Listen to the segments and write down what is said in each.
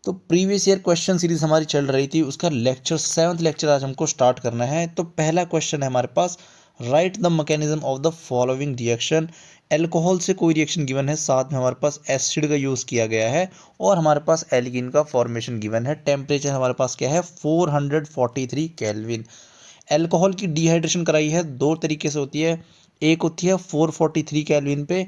तो previous year question series हमारी चल रही थी, उसका लेक्चर 7th लेक्चर आज हमको स्टार्ट करना है। तो पहला क्वेश्चन है हमारे पास, write the mechanism of the following reaction. Alcohol से कोई रिएक्शन गिवन है, साथ में हमारे पास एसिड का यूज़ किया गया है और हमारे पास एल्कीन का फॉर्मेशन गिवन है। टेम्परेचर हमारे पास क्या है, 443 केल्विन। एल्कोहल की डिहाइड्रेशन कराई है, दो तरीके से होती है। एक होती है 443 केल्विन पे,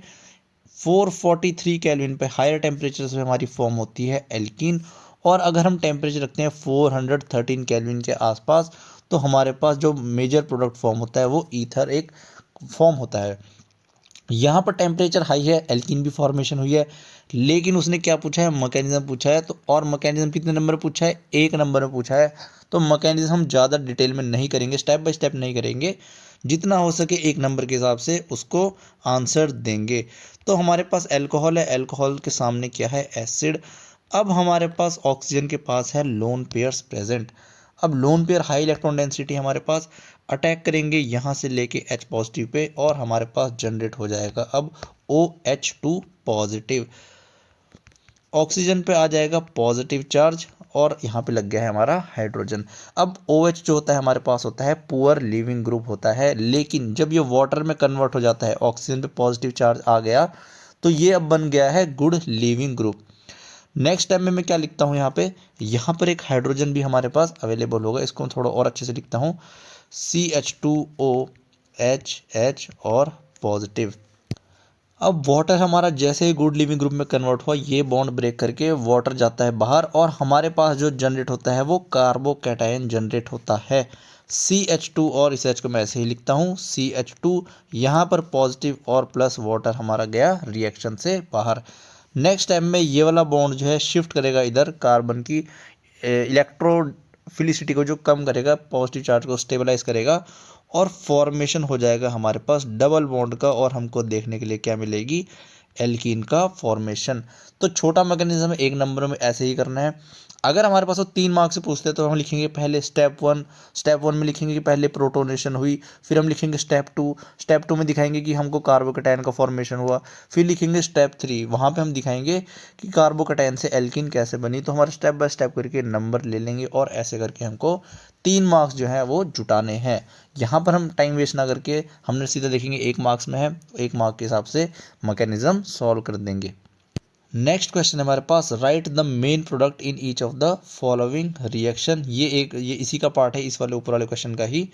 443 केल्विन पे हायर टेम्परेचर से हमारी फॉर्म होती है एल्कीन। और अगर हम टेम्परेचर रखते हैं 413 केल्विन के आसपास, तो हमारे पास जो मेजर प्रोडक्ट फॉर्म होता है वो ईथर एक फॉर्म होता है। यहाँ पर टेम्परेचर हाई है, एल्कीन भी फॉर्मेशन हुई है, लेकिन उसने क्या पूछा है, मैकेनिज्म पूछा है। तो और मैकेनिज्म कितने नंबर में पूछा है, 1 नंबर में पूछा है। तो मैकेनिज्म हम ज़्यादा डिटेल में नहीं करेंगे, स्टेप बाय स्टेप नहीं करेंगे, जितना हो सके 1 नंबर के हिसाब से उसको आंसर देंगे। तो हमारे पास अल्कोहल है, अल्कोहल के सामने क्या है, एसिड। अब हमारे पास ऑक्सीजन के पास है लोन पेयर्स प्रेजेंट। अब lone pair high electron density हमारे पास, अटैक करेंगे यहाँ से लेके H पॉजिटिव पे और हमारे पास जनरेट हो जाएगा अब OH2 पॉजिटिव। ऑक्सीजन पे आ जाएगा पॉजिटिव चार्ज और यहाँ पे लग गया है हमारा हाइड्रोजन। अब OH जो होता है हमारे पास होता है पुअर लिविंग ग्रुप होता है, लेकिन जब ये वाटर में कन्वर्ट हो जाता है, ऑक्सीजन पे पॉजिटिव चार्ज आ गया, तो ये अब बन गया है good leaving group. Next step में मैं क्या लिखता हूँ यहाँ पर एक हाइड्रोजन भी हमारे पास अवेलेबल होगा। इसको मैं थोड़ा और अच्छे से लिखता हूँ, CH2OHH और पॉजिटिव। अब वाटर हमारा जैसे ही गुड लिविंग ग्रुप में कन्वर्ट हुआ, ये बॉन्ड ब्रेक करके वाटर जाता है बाहर और हमारे पास जो जनरेट होता है वो कार्बोकैटायन जनरेट होता है, CH2। और इस H को मैं ऐसे ही लिखता हूँ, CH2। यहाँ पर पॉजिटिव और प्लस वाटर हमारा गया रिएक्शन से बाहर। नेक्स्ट टाइम में ये वाला बॉन्ड जो है शिफ्ट करेगा इधर, कार्बन की इलेक्ट्रोफिलिसिटी को जो कम करेगा, पॉजिटिव चार्ज को स्टेबलाइज करेगा और फॉर्मेशन हो जाएगा हमारे पास डबल बॉन्ड का। और हमको देखने के लिए क्या मिलेगी, एल्कीन का फॉर्मेशन। तो छोटा मैकेनिज्म 1 नंबर में ऐसे ही करना है। अगर हमारे पास वो 3 मार्क्स से पूछते हैं तो हम लिखेंगे पहले स्टेप वन में लिखेंगे कि पहले प्रोटोनेशन हुई, फिर हम लिखेंगे स्टेप टू में दिखाएंगे कि हमको कार्बोकैटायन का फॉर्मेशन हुआ, फिर लिखेंगे स्टेप 3, वहाँ पे हम दिखाएंगे कि कार्बोकैटायन से एल्कीन कैसे बनी। तो हमारे स्टेप बाय स्टेप करके नंबर ले लेंगे और ऐसे करके हमको 3 मार्क्स जो है वो जुटाने हैं। यहाँ पर हम टाइम वेस्ट ना करके हमने सीधा देखेंगे 1 मार्क्स में है, 1 मार्क के हिसाब से मैकेनिज्म सॉल्व कर देंगे। नेक्स्ट क्वेश्चन है हमारे पास, write the main product in each of the following reaction. ये इसी का पार्ट है, इस वाले ऊपर वाले क्वेश्चन का ही।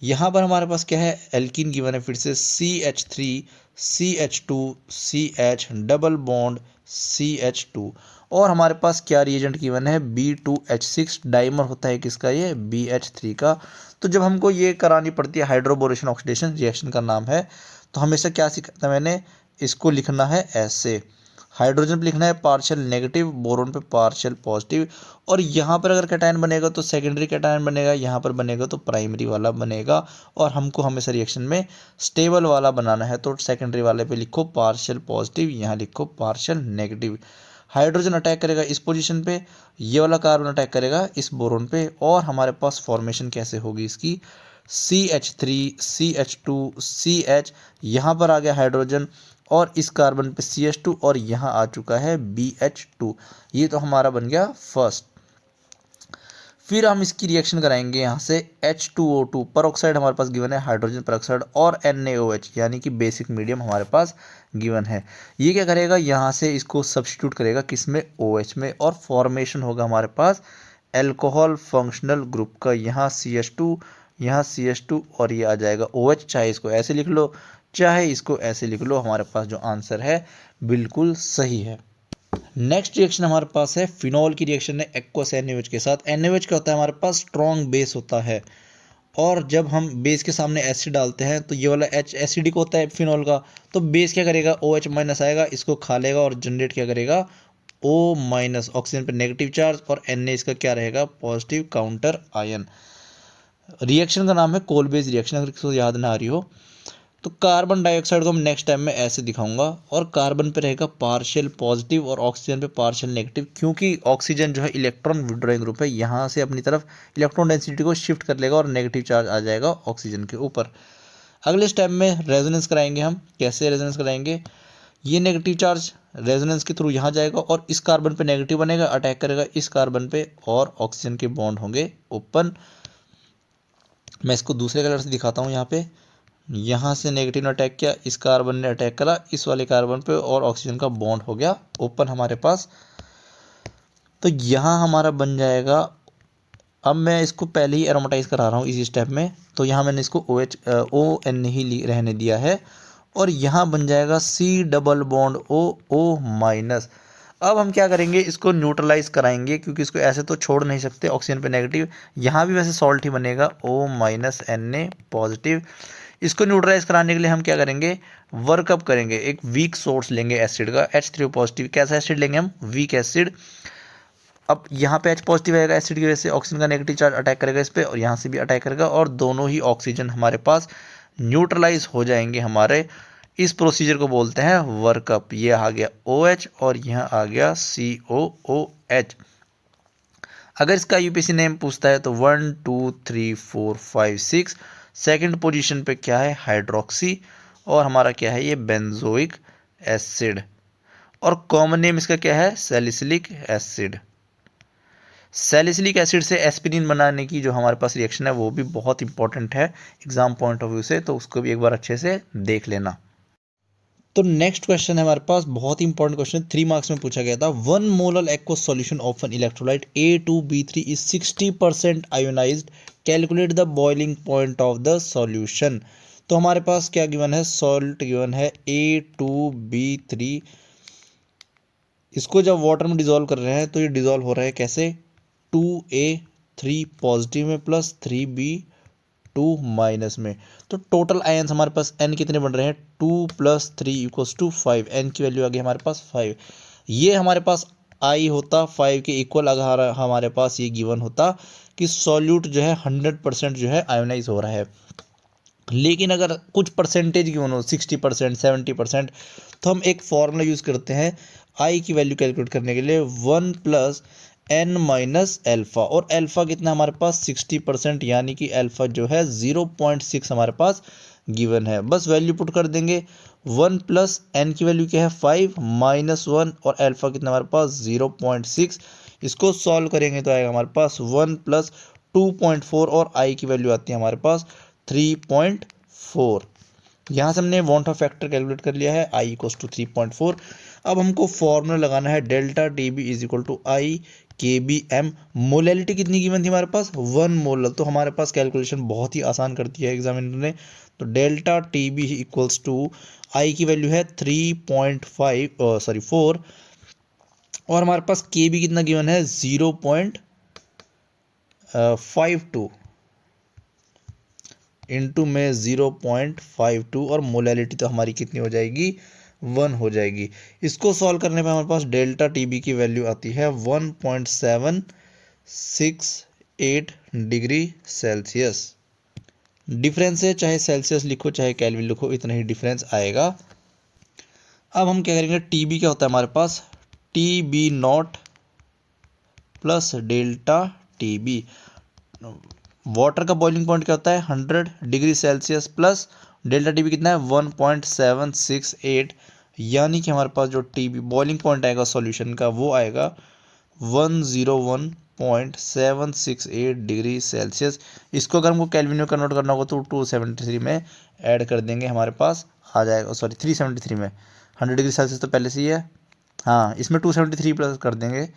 यहाँ पर हमारे पास क्या है, एल्कीन गिवन है, फिर से CH3 CH2 CH double bond CH2। और हमारे पास क्या रिएजेंट गिवन है, B2H6 डाइमर होता है किसका, ये BH3 का। तो जब हमको ये करानी पड़ती है, हाइड्रोबोरेशन ऑक्सीडेशन रिएक्शन का नाम है, तो हमेशा क्या सीखा था मैंने, इसको लिखना है ऐसे, हाइड्रोजन पे लिखना है पार्शियल नेगेटिव, बोरोन पे पार्शियल पॉजिटिव। और यहाँ पर अगर कैटायन बनेगा तो सेकेंडरी कैटायन बनेगा, यहाँ पर बनेगा तो प्राइमरी वाला बनेगा। और हमको हमेशा रिएक्शन में स्टेबल वाला बनाना है, तो सेकेंडरी वाले पे लिखो पार्शियल पॉजिटिव, यहाँ लिखो पार्शियल नेगेटिव। हाइड्रोजन अटैक करेगा इस पोजीशन पे, ये वाला कार्बन अटैक करेगा इस बोरोन पे। और हमारे पास फॉर्मेशन कैसे होगी इसकी, CH3 CH2 CH, यहाँ पर आ गया हाइड्रोजन और इस कार्बन पे CH2 और यहाँ आ चुका है BH2। ये तो हमारा बन गया फर्स्ट। फिर हम इसकी रिएक्शन कराएंगे यहाँ से H2O2 परऑक्साइड हमारे पास गिवन है, हाइड्रोजन परऑक्साइड, और NaOH यानी कि बेसिक मीडियम हमारे पास गिवन है। ये क्या करेगा, यहाँ से इसको सब्स्टिट्यूट करेगा किसमें, OH में, और फॉर्मेशन होगा हमारे पास एल्कोहल फंक्शनल ग्रुप का। यहाँ CH2 और ये आ जाएगा OH। चाहे इसको ऐसे लिख लो, चाहे इसको ऐसे लिख लो, हमारे पास जो आंसर है बिल्कुल सही है। नेक्स्ट रिएक्शन हमारे पास है फिनॉल की रिएक्शन है एक्वस NaOH के साथ। NaOH क्या होता है, हमारे पास स्ट्रॉन्ग बेस होता है, और जब हम बेस के सामने एसिड डालते हैं तो ये वाला H एसिडिक होता है फिनॉल का। तो बेस क्या करेगा, OH माइनस आएगा, इसको खा लेगा और जनरेट क्या करेगा, O माइनस, ऑक्सीजन पर नेगेटिव चार्ज, और Na इसका क्या रहेगा, पॉजिटिव काउंटर आयन। रिएक्शन का नाम है कोलबेज रिएक्शन, अगर किसी को याद ना आ रही हो। तो कार्बन डाइऑक्साइड को हम नेक्स्ट टाइम में ऐसे दिखाऊंगा, और कार्बन पे रहेगा पार्शियल पॉजिटिव और ऑक्सीजन पे पार्शियल नेगेटिव, क्योंकि ऑक्सीजन जो है इलेक्ट्रॉन विड्रॉइंग ग्रुप है, यहाँ से अपनी तरफ इलेक्ट्रॉन डेंसिटी को शिफ्ट कर लेगा और नेगेटिव चार्ज आ जाएगा ऑक्सीजन के ऊपर। अगले स्टेप में रेजोनेंस कराएंगे हम। कैसे रेजोनेंस कराएंगे, ये नेगेटिव चार्ज रेजोनेंस के थ्रू यहाँ जाएगा और इस कार्बन पे नेगेटिव बनेगा, अटैक करेगा इस कार्बन पे और ऑक्सीजन के बॉन्ड होंगे ओपन। मैं इसको दूसरे कलर से दिखाता हूँ। यहाँ पे यहाँ से नेगेटिव ने अटैक किया, इस कार्बन ने अटैक करा इस वाले कार्बन पे और ऑक्सीजन का बॉन्ड हो गया ओपन हमारे पास। तो यहाँ हमारा बन जाएगा, अब मैं इसको पहले ही एरोमेटाइज करा रहा हूँ इसी स्टेप में, तो यहाँ मैंने इसको ON ही रहने दिया है और यहाँ बन जाएगा C double bond O minus. अब हम क्या करेंगे, इसको न्यूट्रलाइज कराएंगे क्योंकि इसको ऐसे तो छोड़ नहीं सकते, ऑक्सीजन पे नेगेटिव, यहाँ भी वैसे सॉल्ट ही बनेगा O माइनस Na पॉजिटिव। इसको न्यूट्रलाइज कराने के लिए हम क्या करेंगे, वर्कअप करेंगे, एक वीक सोर्स लेंगे एसिड का H3O पॉजिटिव। कैसा एसिड लेंगे हम, वीक एसिड। अब यहाँ पे H पॉजिटिव आएगा एसिड की वजह से, ऑक्सीजन का नेगेटिव चार्ज अटैक करेगा इस पे और यहाँ से भी अटैक करेगा और दोनों ही ऑक्सीजन हमारे पास न्यूट्रलाइज हो जाएंगे हमारे। इस प्रोसीजर को बोलते हैं वर्कअप। ये आ गया OH और यहाँ आ गया COOH। अगर इसका यूपीएससी नेम पूछता है तो 1 2 3 4 5 6, सेकेंड पोजीशन पे क्या है, हाइड्रोक्सी, और हमारा क्या है ये बेंजोइक एसिड, और कॉमन नेम इसका क्या है, सैलिसिलिक एसिड। सैलिसिलिक एसिड से एस्पिरिन बनाने की जो हमारे पास रिएक्शन है वो भी बहुत इंपॉर्टेंट है एग्जाम पॉइंट ऑफ व्यू से, तो उसको भी एक बार अच्छे से देख लेना। तो नेक्स्ट क्वेश्चन है हमारे पास, बहुत ही इंपॉर्टेंट क्वेश्चन, 3 मार्क्स में पूछा गया था। 1 molar aqueous solution of an electrolyte A2B3 is 60% ionised, calculate the boiling point of the solution. तो हमारे पास क्या गिवन है, सॉल्ट गिवन है A2B3। इसको जब वाटर में डिजोल्व कर रहे हैं तो ये डिजोल्व हो रहा है कैसे, 2A3 पॉजिटिव में प्लस 3B2 माइनस में। तो टोटल आयंस हमारे पास N कितने बन रहे हैं, 2 + 3 = 5। N की वैल्यू आ गई हमारे पास 5। ये हमारे पास I होता 5 के इक्वल, अगर हमारे पास ये गिवन होता कि सॉल्यूट जो है 100% जो है आयोनाइज हो रहा है। लेकिन अगर कुछ परसेंटेज गिवन हो 60% 70%, तो हम एक फॉर्मूला यूज़ करते हैं I की वैल्यू कैलकुलेट करने के लिए, 1 + n - अल्फ़ा, और अल्फ़ा कितना हमारे पास 60%, यानी कि अल्फ़ा जो है 0.6 हमारे पास गिवन है। बस वैल्यू पुट कर देंगे, 1 + n की वैल्यू क्या है 5 -1 और अल्फ़ा कितना हमारे पास 0.6। इसको सॉल्व करेंगे तो आएगा हमारे पास 1 + 2.4 और I की वैल्यू आती है हमारे पास 3.4। यहाँ से हमने वांट ऑफ फैक्टर कैलकुलेट कर लिया है, I = 3.4। अब हमको फॉर्मूला लगाना है delta TB = I KBM। Molality कितनी गिवन थी हमारे पास, 1 मोलर। तो हमारे पास कैलकुलेशन बहुत ही आसान कर दिया है एग्जामिनर ने। तो डेल्टा TB = I की वैल्यू है 4 और हमारे पास KB कितना गिवन है 0.52 इंटू में 0.52, और मोलैलिटी तो हमारी कितनी हो जाएगी 1 हो जाएगी। इसको सॉल्व करने पे हमारे पास डेल्टा TB की वैल्यू आती है 1.768 डिग्री सेल्सियस। डिफरेंस है, चाहे सेल्सियस लिखो चाहे केल्विन लिखो, इतना ही डिफरेंस आएगा। अब हम क्या करेंगे, TB क्या होता है हमारे पास, TB0 plus delta TB। Water का बॉइलिंग पॉइंट क्या होता है 100 degree Celsius, plus delta TB कितना है 1.768, यानी कि हमारे पास जो TB बॉइलिंग पॉइंट आएगा सॉल्यूशन का वो आएगा 101.768 डिग्री सेल्सियस। इसको अगर हमको केल्विन में कन्वर्ट करना होगा तो 273 में ऐड कर देंगे, हमारे पास आ जाएगा, सॉरी 373 में, 100 डिग्री सेल्सियस तो पहले से ही है, हाँ इसमें 273 प्लस कर देंगे,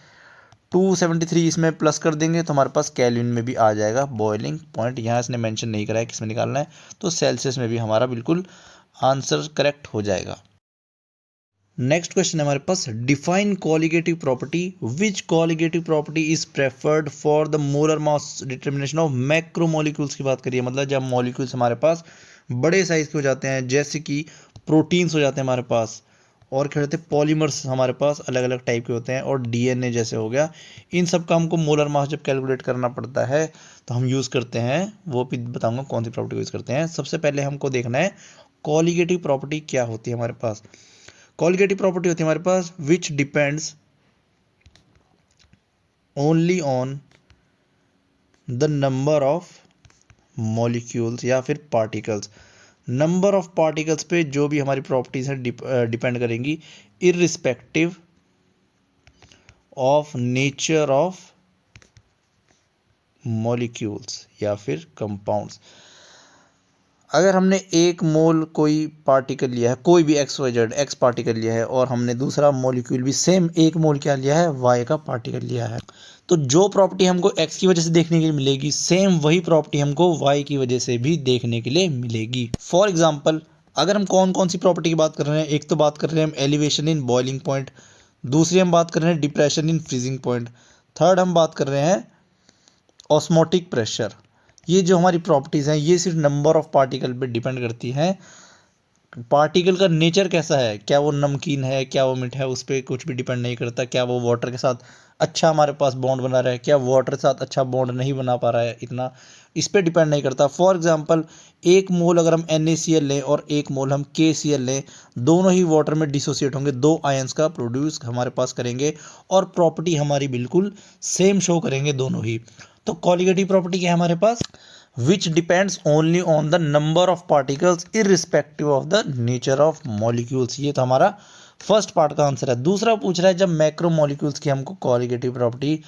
273 इसमें प्लस कर देंगे तो हमारे पास केल्विन में भी आ जाएगा बॉइलिंग पॉइंट। यहाँ इसने मेंशन नहीं करा है किसमें निकालना है, तो सेल्सियस में भी हमारा बिल्कुल आंसर करेक्ट हो जाएगा। नेक्स्ट क्वेश्चन है हमारे पास, define colligative property, which colligative property is preferred for the molar mass determination of macromolecules की बात करिए, मतलब जब मॉलिक्यूल्स हमारे पास बड़े साइज के हो जाते हैं, जैसे कि प्रोटीन्स हो जाते हैं हमारे पास, और क्या होते हैं पॉलीमर्स हमारे पास अलग अलग टाइप के होते हैं, और DNA जैसे हो गया, इन सब का हमको मोलर मास जब कैलकुलेट करना पड़ता है तो हम यूज़ करते हैं, वो भी बताऊंगा कौन सी प्रॉपर्टी यूज़ करते हैं। सबसे पहले हमको देखना है कॉलिगेटिव प्रॉपर्टी क्या होती है हमारे पास। कॉलिगेटिव प्रॉपर्टी होती है हमारे पास which depends only on the number of molecules या फिर पार्टिकल्स। नंबर ऑफ पार्टिकल्स पे जो भी हमारी प्रॉपर्टीज हैं डिपेंड करेंगी। Irrespective of nature of molecules या फिर कंपाउंड्स। अगर हमने एक मोल कोई पार्टिकल लिया है, कोई भी एक्स पार्टिकल लिया है, और हमने दूसरा मॉलिक्यूल भी सेम एक मोल क्या लिया है, वाई का पार्टिकल लिया है, तो जो प्रॉपर्टी हमको एक्स की वजह से देखने के लिए मिलेगी, सेम वही प्रॉपर्टी हमको वाई की वजह से भी देखने के लिए मिलेगी। फॉर एग्जाम्पल, अगर हम कौन कौन सी प्रॉपर्टी की बात कर रहे हैं, एक तो बात कर रहे हैं हम एलिवेशन इन बॉइलिंग पॉइंट, दूसरी हम बात कर रहे हैं depression in freezing point, third हम बात कर रहे हैं ऑस्मोटिक प्रेशर। ये जो हमारी प्रॉपर्टीज़ हैं ये सिर्फ नंबर ऑफ पार्टिकल पे डिपेंड करती हैं। पार्टिकल का नेचर कैसा है, क्या वो नमकीन है, क्या वो मीठा है, उस पर कुछ भी डिपेंड नहीं करता। क्या वो वाटर के साथ अच्छा हमारे पास बॉन्ड बना रहा है, क्या वाटर के साथ अच्छा बॉन्ड नहीं बना पा रहा है, इतना इस पर डिपेंड नहीं करता। फॉर एग्जांपल, एक मोल अगर हम NaCl लें और एक मोल हम KCl लें, दोनों ही वाटर में डिसोसिएट होंगे, दो आयंस का प्रोड्यूस हमारे पास करेंगे और प्रॉपर्टी हमारी बिल्कुल सेम शो करेंगे दोनों ही। तो कॉलिगेटिव प्रॉपर्टी क्या है हमारे पास, which depends only on the number of particles irrespective of the nature of molecules. ये तो हमारा फर्स्ट पार्ट का आंसर है। दूसरा पूछ रहा है जब मैक्रो मॉलिक्यूल्स की हमको कॉलिगेटिव प्रॉपर्टी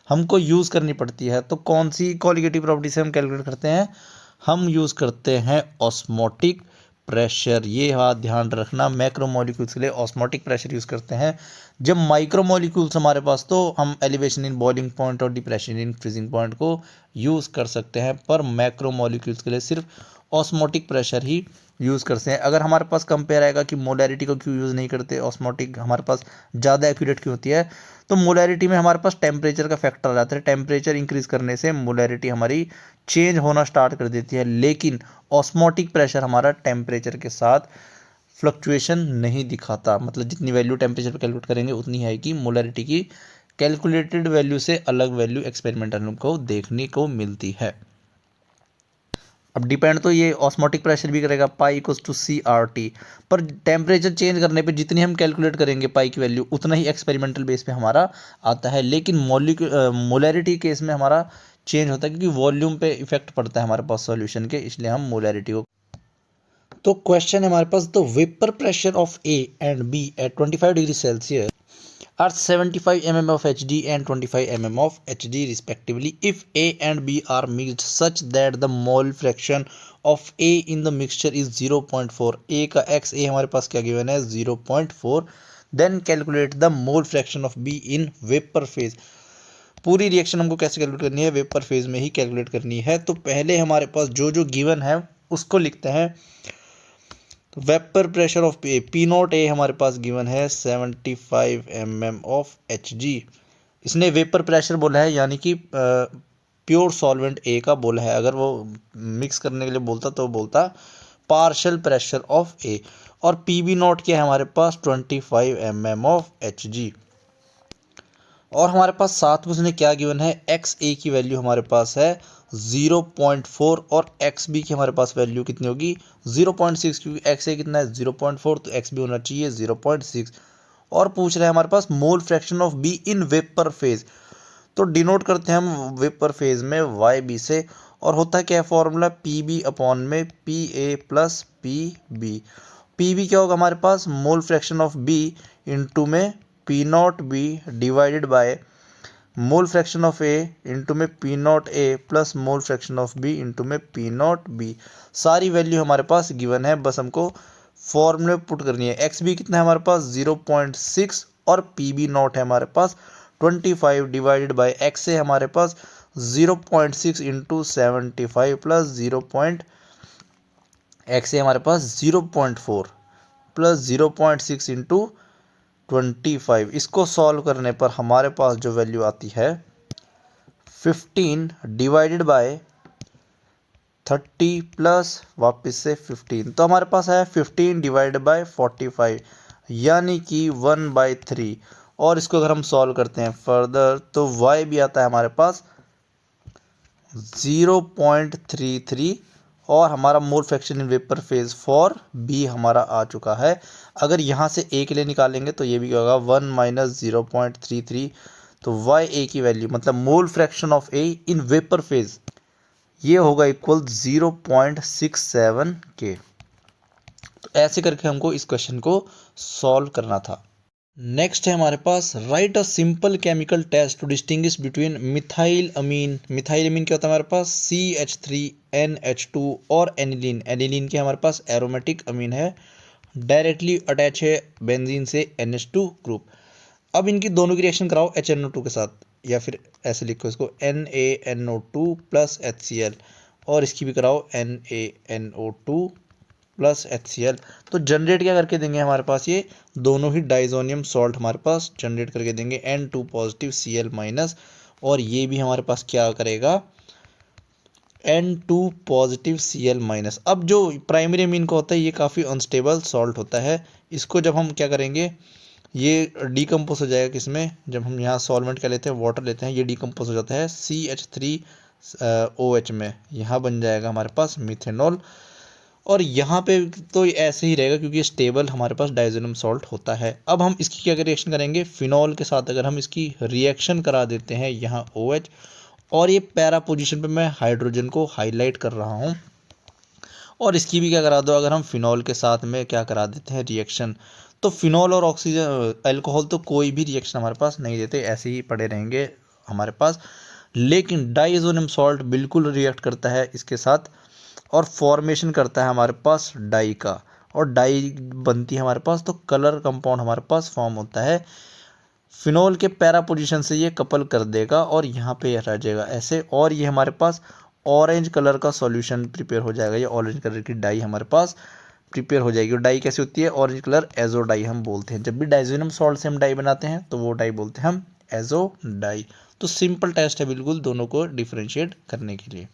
हमको यूज़ करनी पड़ती है, तो कौन सी कॉलिगेटिव प्रॉपर्टी से हम कैलकुलेट करते हैं, हम यूज़ करते हैं ऑस्मोटिक प्रेशर। ये बात ध्यान रखना, मैक्रो मॉलिक्यूल्स के लिए ऑस्मोटिक प्रेशर यूज़ करते हैं। जब माइक्रो मॉलिक्यूल्स हमारे पास, तो हम एलिवेशन इन बॉइलिंग पॉइंट और डिप्रेशन इन फ्रीजिंग पॉइंट को यूज़ कर सकते हैं, पर मैक्रो मॉलिक्यूल्स के लिए सिर्फ ऑस्मोटिक प्रेशर ही यूज़ करते हैं। अगर हमारे पास कंपेयर आएगा कि मोलैरिटी को क्यों यूज़ नहीं करते, ऑस्मोटिक हमारे पास ज़्यादा एक्यूरेट क्यों होती है, तो मोलैरिटी में हमारे पास टेम्परेचर का फैक्टर आ जाता है। टेम्परेचर इंक्रीज़ करने से मोलैरिटी हमारी चेंज होना स्टार्ट कर देती है, लेकिन ऑस्मोटिक प्रेशर हमारा टेम्परेचर के साथ फ्लक्चुएशन नहीं दिखाता। मतलब जितनी वैल्यू टेम्परेचर पर कैलकुलेट करेंगे उतनी है कि मोलैरिटी की कैलकुलेटेड वैल्यू से अलग वैल्यू एक्सपेरिमेंटल को देखने को मिलती है। अब डिपेंड तो ये ऑस्मोटिक प्रेशर भी करेगा पाई इक्वल्स टू CRT, पर टेम्परेचर चेंज करने पे जितनी हम कैलकुलेट करेंगे पाई की वैल्यू उतना ही एक्सपेरिमेंटल बेस पे हमारा आता है। लेकिन मोलैरिटी केस में हमारा चेंज होता है, क्योंकि वॉल्यूम पे इफेक्ट पड़ता है हमारे पास सॉल्यूशन के, इसलिए हम मोलैरिटी को। तो क्वेश्चन है हमारे पास, the vapour pressure of A and B at 25 degree Celsius are 75 mm of Hg and 25 mm of Hg respectively if A and B are mixed such that the mole fraction of A in the mixture is 0.4। A का XA हमारे पास क्या given है, 0.4। Then calculate the mole fraction of B in vapour phase. पूरी reaction हमको कैसे calculate करनी है, vapour phase में ही कैलकुलेट करनी है। तो पहले हमारे पास जो जो गिवन है उसको लिखते हैं। तो vapour pressure of P naught ए हमारे पास गिवन है 75 mm ऑफ Hg। इसने वेपर प्रेशर बोला है, यानी कि प्योर सॉल्वेंट ए का बोला है। अगर वो मिक्स करने के लिए बोलता तो बोलता पार्शियल प्रेशर ऑफ ए। और पी बी नॉट क्या है हमारे पास 25 mm ऑफ Hg। और हमारे पास साथ में उसने क्या गिवन है, एक्स ए की वैल्यू हमारे पास है 0.4 और एक्स बी की हमारे पास वैल्यू कितनी होगी 0.6, क्योंकि एक्स ए कितना है 0.4, तो एक्स बी होना चाहिए 0.6। और पूछ रहे हैं हमारे पास mole fraction of B in vapour phase, तो डिनोट करते हैं हम वेपर फेज में वाई बी से। और होता है क्या फॉर्मूला, पी बी अपॉन में P A plus P B. P B क्या होगा हमारे पास, mole fraction of B into में P naught B divided by mole fraction of A into में P naught A plus mole fraction of B into में P naught B. सारी value हमारे पास given है, बस हमको फॉर्मूले पुट करनी है। एक्स बी कितना है हमारे पास 0.6 और पी बी नॉट है हमारे पास 25 डिवाइडेड बाय एक्स ए हमारे पास 0.6 इंटू 75 प्लस एक्स ए हमारे पास 0.4 प्लस 0.6 इंटू 25। इसको सॉल्व करने पर हमारे पास जो वैल्यू आती है 15 डिवाइडेड बाय 30 प्लस वापस से 15, तो हमारे पास है 15 डिवाइडेड बाय 45, यानी कि 1/3। और इसको अगर हम सॉल्व करते हैं फर्दर तो y भी आता है हमारे पास 0.33 और हमारा mole fraction in vapour phase for B हमारा आ चुका है। अगर यहाँ से ए के लिए निकालेंगे तो ये भी क्या होगा 1 माइनस 0.33, तो वाई ए की वैल्यू मतलब मोल fraction of A in vapour phase ये होगा इक्वल 0.67 के। तो ऐसे करके हमको इस क्वेश्चन को सॉल्व करना था। नेक्स्ट है हमारे पास write a simple chemical test to distinguish between methyl amine. Methyl amine क्या होता है हमारे पास CH3NH2 और एनिलीन। एनिलीन के हमारे पास एरोमेटिक अमीन है, डायरेक्टली अटैच है बेंजीन से NH2 ग्रुप। अब इनकी दोनों की रिएक्शन कराओ HNO2 के साथ, या फिर ऐसे लिखो इसको NaNO2 प्लस HCl, और इसकी भी कराओ NaNO2 प्लस HCl। तो जनरेट क्या करके देंगे हमारे पास, ये दोनों ही डाइजोनियम सॉल्ट हमारे पास जनरेट करके देंगे N2 पॉजिटिव Cl माइनस, और ये भी हमारे पास क्या करेगा N2 पॉजिटिव Cl माइनस। अब जो प्राइमरी अमीन का होता है ये काफ़ी अनस्टेबल सॉल्ट होता है, इसको जब हम क्या करेंगे ये डीकम्पोज हो जाएगा किसमें, जब हम यहाँ सॉल्वेंट क्या लेते हैं वाटर लेते हैं, ये डीकम्पोज हो जाता है CH3OH में, यहाँ बन जाएगा हमारे पास मिथेनॉल। और यहाँ पे तो ऐसे ही रहेगा क्योंकि स्टेबल हमारे पास डाइजोनियम सॉल्ट होता है। अब हम इसकी क्या रिएक्शन करेंगे फिनॉल के साथ, अगर हम इसकी रिएक्शन करा देते हैं यहाँ OH, और ये पैरा पोजीशन पे मैं हाइड्रोजन को हाईलाइट कर रहा हूँ, और इसकी भी क्या करा दो, अगर हम फिनॉल के साथ में क्या करा देते हैं रिएक्शन, तो फिनॉल और ऑक्सीजन अल्कोहल तो कोई भी रिएक्शन हमारे पास नहीं देते, ऐसे ही पड़े रहेंगे हमारे पास। लेकिन डाइजोनियम सॉल्ट बिल्कुल रिएक्ट करता है इसके साथ, और फॉर्मेशन करता है हमारे पास डाई का, और डाई बनती है हमारे पास, तो कलर कंपाउंड हमारे पास फॉर्म होता है। फिनॉल के पैरा पोजीशन से ये कपल कर देगा और यहाँ पे रह जाएगा ऐसे, और ये हमारे पास ऑरेंज कलर का सॉल्यूशन प्रिपेयर हो जाएगा। ये ऑरेंज कलर की डाई हमारे पास प्रिपेयर हो जाएगी। और डाई कैसी होती है, ऑरेंज कलर एजो डाई हम बोलते हैं। जब भी डाइजोनियम सॉल्ट से हम डाई बनाते हैं तो वो डाई बोलते हैं हम एजो डाई। तो सिंपल टेस्ट है बिल्कुल दोनों को डिफरेंशिएट करने के लिए।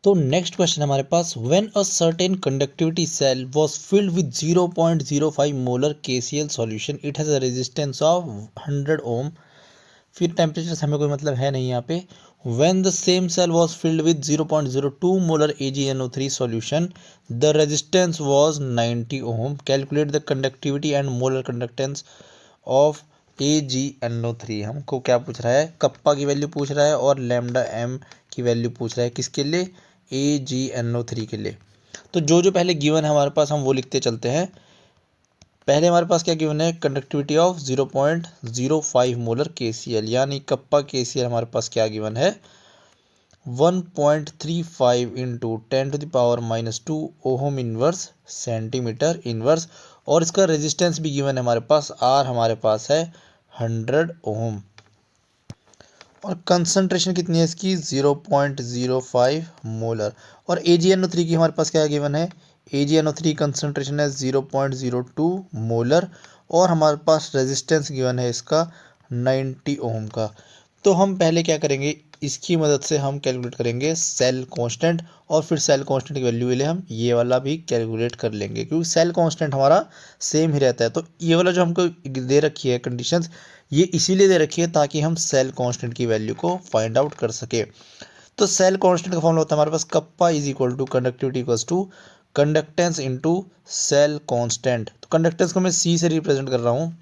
तो नेक्स्ट क्वेश्चन हमारे पास, when a certain conductivity cell was filled with 0.05 molar KCl solution it has a resistance of 100 ohm. फिर टेम्परेचर से हमें कोई मतलब है नहीं यहाँ पे। When the same cell was filled with 0.02 molar AgNO3 solution the resistance was 90 ohm. Calculate the conductivity and molar conductance of AgNO3। हमको क्या पूछ रहा है, कप्पा की वैल्यू पूछ रहा है और लैम्डा m की वैल्यू पूछ रहा है, किसके लिए, AgNO3 के लिए। तो जो जो पहले गिवन है हमारे पास हम वो लिखते चलते हैं। पहले हमारे पास क्या गिवन है, कंडक्टिविटी ऑफ 0.05 मोलर KCl, यानी कप्पा KCl हमारे पास क्या गिवन है 1.35 into 10⁻⁻² ohm inverse centimetre inverse, और इसका रेजिस्टेंस भी गिवन है हमारे पास, R हमारे पास है 100 ओहम, और कंसंट्रेशन कितनी है इसकी 0.05 मोलर। और AgNO3 की हमारे पास क्या गिवन है, AgNO3 कंसंट्रेशन है 0.02 मोलर, और हमारे पास रेजिस्टेंस गिवन है इसका 90 ओम का। तो हम पहले क्या करेंगे, इसकी मदद से हम कैलकुलेट करेंगे सेल कांस्टेंट, और फिर सेल कांस्टेंट की वैल्यू के लिए हम ये वाला भी कैलकुलेट कर लेंगे, क्योंकि सेल कांस्टेंट हमारा सेम ही रहता है। तो ये वाला जो हमको दे रखी है कंडीशंस, ये इसीलिए दे रखी है ताकि हम सेल कांस्टेंट की वैल्यू को फाइंड आउट कर सके। तो सेल कांस्टेंट का फॉर्मूला होता है हमारे पास kappa is equal to conductivity equals to conductance into cell constant. तो कंडक्टेंस को मैं C से रिप्रेजेंट कर रहा हूँ।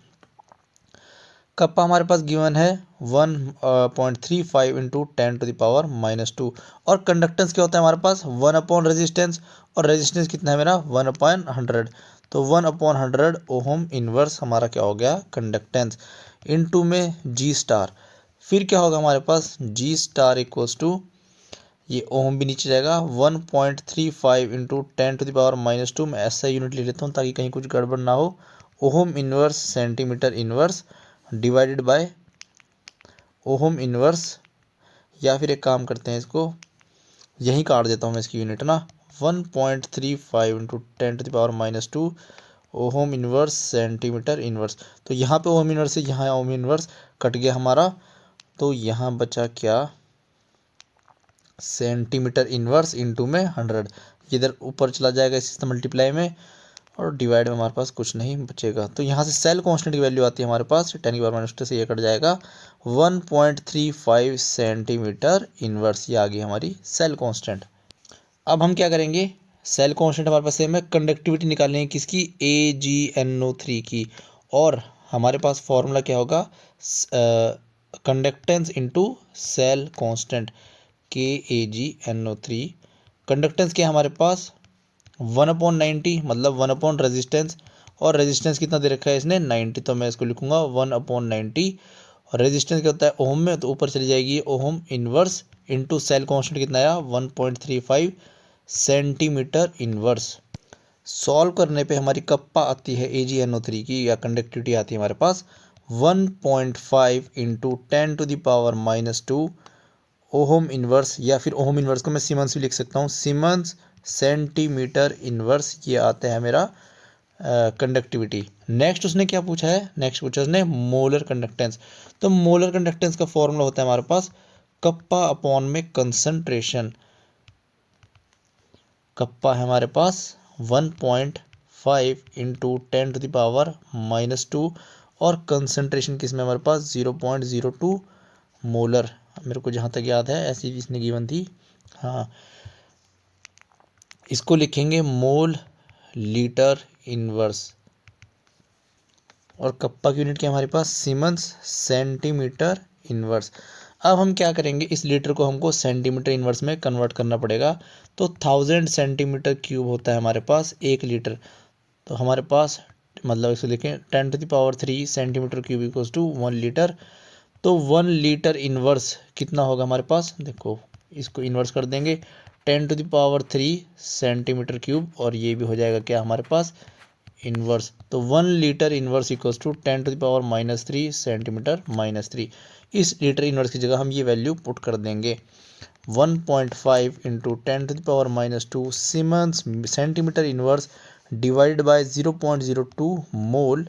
कप्पा हमारे पास गिवन है 1.35 इंटू 10⁻⁻², और कंडक्टेंस क्या होता है हमारे पास 1 अपॉन रेजिस्टेंस, और रेजिस्टेंस कितना है मेरा 1/100। तो 1/100 ओहम इनवर्स हमारा क्या हो गया कंडक्टेंस, इनटू में G स्टार। फिर क्या होगा हमारे पास G स्टार इक्वल्स टू, ये ओम भी नीचे जाएगा 1.35 इंटू 10⁻⁻²। मैं ऐसा यूनिट ले लेता हूँ ताकि कहीं कुछ गड़बड़ ना हो। Ohm inverse centimetre inverse divided by ohm inverse, या फिर एक काम करते हैं इसको यहीं काट देता हूँ मैं इसकी यूनिट ना, 1.35 into 10⁻⁻² ohm inverse centimetre inverse. तो यहाँ पे ओहम इनवर्स से यहाँ ओहम इनवर्स कट गया हमारा, तो यहाँ बचा क्या सेंटीमीटर इनवर्स इनटू में 100, इधर ऊपर चला जाएगा इससे मल्टीप्लाई में, और डिवाइड में हमारे पास कुछ नहीं बचेगा। तो यहाँ से सेल कांस्टेंट की वैल्यू आती है हमारे पास 10⁻⁻² से ये कट जाएगा 1.35 सेंटीमीटर इनवर्स, ये आ गई हमारी सेल कांस्टेंट। अब हम क्या करेंगे, सेल कांस्टेंट हमारे पास सेम है, कंडक्टिविटी निकालेंगे किसकी AgNO3 की, और हमारे पास फॉर्मूला क्या होगा conductance into cell constant KAgNO3। Conductance क्या है हमारे पास 1/90 मतलब 1 अपॉन रेजिस्टेंस, और रेजिस्टेंस कितना दे रखा है इसने 90, तो मैं इसको लिखूंगा 1/90। और रेजिस्टेंस क्या होता है ओम में, तो ऊपर चली जाएगी ohm inverse into cell constant कितना आया 1.35 सेंटीमीटर इनवर्स। सॉल्व करने पे हमारी कप्पा आती है AgNO3 की या कंडक्टिविटी आती है हमारे पास 1.5 इंटू 10⁻⁻2 ओहम इनवर्स, या फिर ओहम इनवर्स को मैं सीमेंस भी लिख सकता हूँ, सीमेंस सेंटीमीटर इनवर्स, ये आता है मेरा कंडक्टिविटी। नेक्स्ट उसने क्या पूछा है, नेक्स्ट पूछा उसने मोलर कंडक्टेंस। तो मोलर कंडक्टेंस का फॉर्मूला होता है हमारे पास कप्पा अपॉन में कंसंट्रेशन। कप्पा है हमारे पास 1.5 इंटू 10⁻⁻2 और कंसंट्रेशन किसमें हमारे पास 0.02 मोलर। मेरे को जहाँ तक याद है ऐसी इसने गिवन थी, हाँ। इसको लिखेंगे मोल लीटर इनवर्स और कप्पा की यूनिट क्या हमारे पास सीमेंस सेंटीमीटर इनवर्स। अब हम क्या करेंगे, इस लीटर को हमको सेंटीमीटर इनवर्स में कन्वर्ट करना पड़ेगा। तो 1000 सेंटीमीटर क्यूब होता है हमारे पास 1 लीटर। तो हमारे पास मतलब इसको लिखें 10⁻³ centimetre cube equals to 1 litre. तो 1 लीटर इनवर्स कितना होगा हमारे पास, देखो इसको इनवर्स कर देंगे 10⁻³ सेंटीमीटर क्यूब और ये भी हो जाएगा क्या हमारे पास इनवर्स। तो 1 litre inverse equals to 10⁻³ centimetre -3। इस लीटर इनवर्स की जगह हम ये वैल्यू पुट कर देंगे 1.5 into 10⁻² siemens centimetre inverse divide by 0.02 मोल,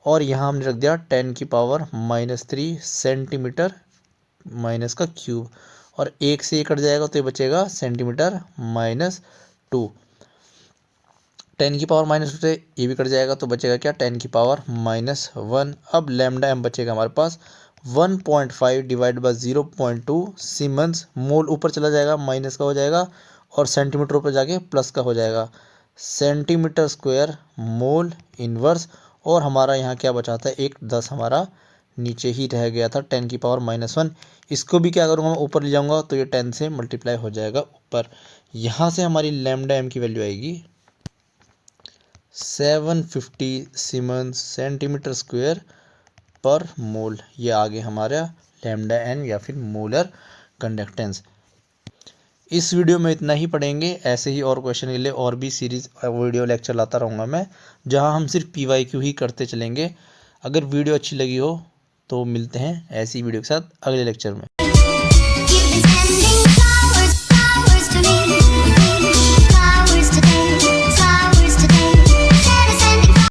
और यहाँ हमने रख दिया 10⁻³ सेंटीमीटर माइनस का क्यूब, और 1 से ये कट जाएगा तो ये बचेगा सेंटीमीटर -2। 10⁻² से ये भी कट जाएगा तो बचेगा क्या 10⁻⁻1। अब लैम्डा m बचेगा हमारे पास 1.5 डिवाइड बाय 0.2 सीमेंस, मोल ऊपर चला जाएगा माइनस का हो जाएगा और सेंटीमीटर ऊपर जाके प्लस का हो जाएगा, सेंटीमीटर स्क्वायर मोल इनवर्स। और हमारा यहाँ क्या बचा था, एक 10 हमारा नीचे ही रह गया था 10⁻⁻1। इसको भी क्या करूँगा मैं ऊपर ले जाऊँगा तो ये 10 से मल्टीप्लाई हो जाएगा ऊपर। यहाँ से हमारी लैम्डा m की वैल्यू आएगी 750 सीमेंस सेंटीमीटर स्क्वायर पर मोल। ये आगे हमारा लैम्डा n या फिर मोलर कंडक्टेंस। इस वीडियो में इतना ही पढ़ेंगे, ऐसे ही और क्वेश्चन के लिए और भी सीरीज वीडियो लेक्चर लाता रहूँगा मैं, जहां हम सिर्फ PYQ ही करते चलेंगे। अगर वीडियो अच्छी लगी हो तो मिलते हैं ऐसी वीडियो के साथ अगले लेक्चर में।